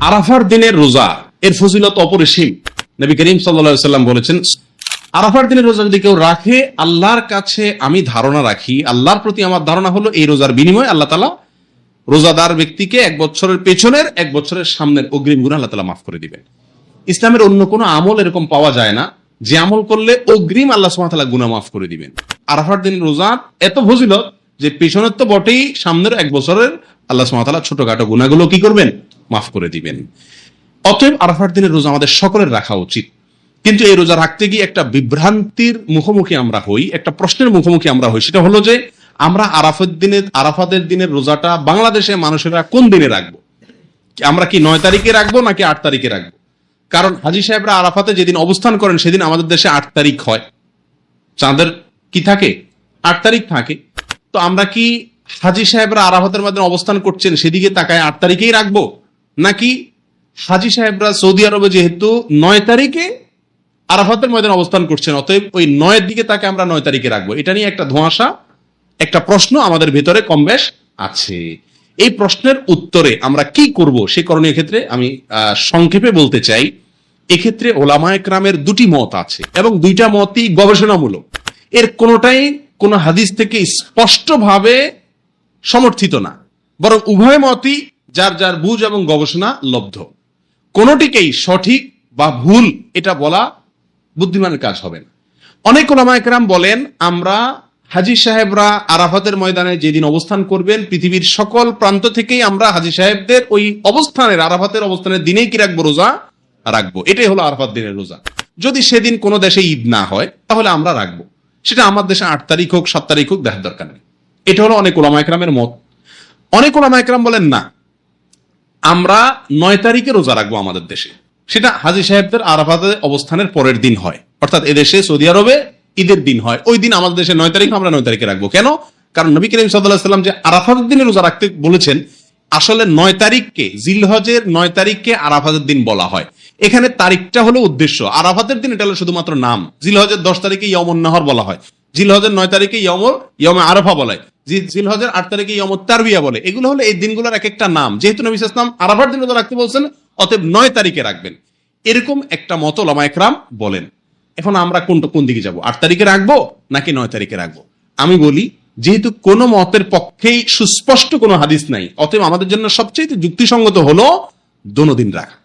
আরাফার দিনের রোজা এর ফজিলত অপরিসীম। নবী করিম সাল্লাল্লাহু আলাইহি ওয়াসাল্লাম বলেছেন, আরাফার দিনের রোজা যদি কেউ রাখে, আল্লাহর কাছে আমি ধারণা রাখি, আল্লাহর প্রতি আমার ধারণা হলো এই রোজার বিনিময়ে আল্লাহ তাআলা রোজাদার ব্যক্তিকে 1 বছরের পেছনের 1 বছরের সামনের অগ্রিম গুনাহ আল্লাহ তাআলা মাফ করে দিবেন। ইসলামের অন্য কোনো আমল এরকম পাওয়া যায় না যে আমল করলে অগ্রিম আল্লাহ সুবহানাহু ওয়া তাআলা গুনাহ মাফ করে দিবেন। আরাফার দিনের রোজা এত ফজিলত যে পেছনের তো বটেই, সামনের 1 বছরের আল্লাহ সুবহানাহু ওয়া তাআলা ছোটখাটো গুনাহগুলো কি করবেন? মাফ করে দিবেন। অতএব আরাফার দিনের রোজা আমাদের সকলের রাখা উচিত। কিন্তু এই রোজা রাখতে গিয়ে একটা বিভ্রান্তির মুখোমুখি আমরা হই, একটা প্রশ্নের মুখোমুখি আমরা হই। সেটা হলো যে আমরা আরাফাতের দিনের রোজাটা বাংলাদেশের মানুষেরা কোন দিনে রাখবো? আমরা কি 9 তারিখে রাখবো নাকি 8 তারিখে রাখবো? কারণ হাজী সাহেবরা আরাফাতে যেদিন অবস্থান করেন সেদিন আমাদের দেশে 8 তারিখ হয়, চাঁদের কি থাকে 8 তারিখ থাকে। তো আমরা কি হাজী সাহেবরা আরাফাতের মধ্যে অবস্থান করছেন সেদিকে তাকায় 8 তারিখেই রাখবো, নাকি হাজী সাহেবরা সৌদি আরবে যেহেতু 9 তারিখে আরাফাতের ময়দানে অবস্থান করছেন, অতএব ওই 9 দিকে তাকে আমরা 9 তারিখে রাখবো? এটা নিয়ে একটা ধোঁয়াশা, একটা প্রশ্ন আমাদের ভেতরে কম বেশ আছে। এই প্রশ্নের উত্তরে আমরা কি করব সে করণীয় ক্ষেত্রে আমি সংক্ষেপে বলতে চাই, এক্ষেত্রে ওলামায়ে কেরামের দুটি মত আছে এবং দুইটা মতই গবেষণামূলক। এর কোনোটাই কোনো হাদিস থেকে স্পষ্টভাবে সমর্থিত না, বরং উভয় মতই যার যার বুঝ এবং গবেষণা লব্ধ। কোনোটিকেই সঠিক বা ভুল এটা বলা বুদ্ধিমানের কাজ হবে না। অনেক উলামায়ে কেরাম বলেন, আমরা হাজী সাহেবরা আরাফাতের ময়দানে যেদিন অবস্থান করবেন, পৃথিবীর সকল প্রান্ত থেকেই আমরা হাজী সাহেবদের ওই অবস্থানের আরাফাতের অবস্থানের দিনেই কি রাখবো? রোজা রাখবো। এটাই হলো আরাফাত দিনের রোজা। যদি সেদিন কোনো দেশে ঈদ না হয় তাহলে আমরা রাখবো, সেটা আমার দেশে 8 তারিখ হোক 7 তারিখ হোক দেখার দরকার নেই। এটা হলো অনেক উলামায়ে কেরামের মত। অনেক উলামায়ে কেরাম বলেন না, আমরা 9 তারিখে রোজা রাখবো আমাদের দেশে, সেটা হাজী সাহেবদের আরাফাতের অবস্থানের পরের দিন হয়, অর্থাৎ এদেশে সৌদি আরবে ঈদের দিন হয়, ওই দিন আমাদের দেশে 9 তারিখ, আমরা 9 তারিখে রাখবো। কেন? কারণ নবী করিম সাল্লাল্লাহু আলাইহি ওয়াসাল্লাম যে আরাফাতের দিনে রোজা রাখতে বলেছেন, আসলে 9 তারিখকে, জিলহজের 9 তারিখকে আরাফাতের দিন বলা হয়। এখানে তারিখটা হলো উদ্দেশ্য, আরাফাতের দিন এটা হলো শুধুমাত্র নাম। জিলহজের 10 তারিখে ইয়ামুন নাহর বলা হয়, জিলহজের 9 তারিখে ইয়ামে আরাফা বলে, জিলহজের 8 তারিখে ইয়ামুত তারবিয়া বলে। এগুলো হলো এই দিনগুলোর এক একটা নাম। যেহেতু নবী সাল্লাল্লাহু আলাইহি ওয়াসাল্লাম আরাফার দিন রোজা রাখতে বলছেন, অতএব 9 তারিখে রাখবেন, এরকম একটা মত উলামায়ে কেরাম বলেন। এখন আমরা কোন দিকে যাব? 8 তারিখে রাখবো নাকি 9 তারিখে রাখবো? আমি বলি, যেহেতু কোন মতের পক্ষেই সুস্পষ্ট কোনো হাদিস নাই, অতএব আমাদের জন্য সবচেয়ে যুক্তিসঙ্গত হলো দোনো দিন রাখা।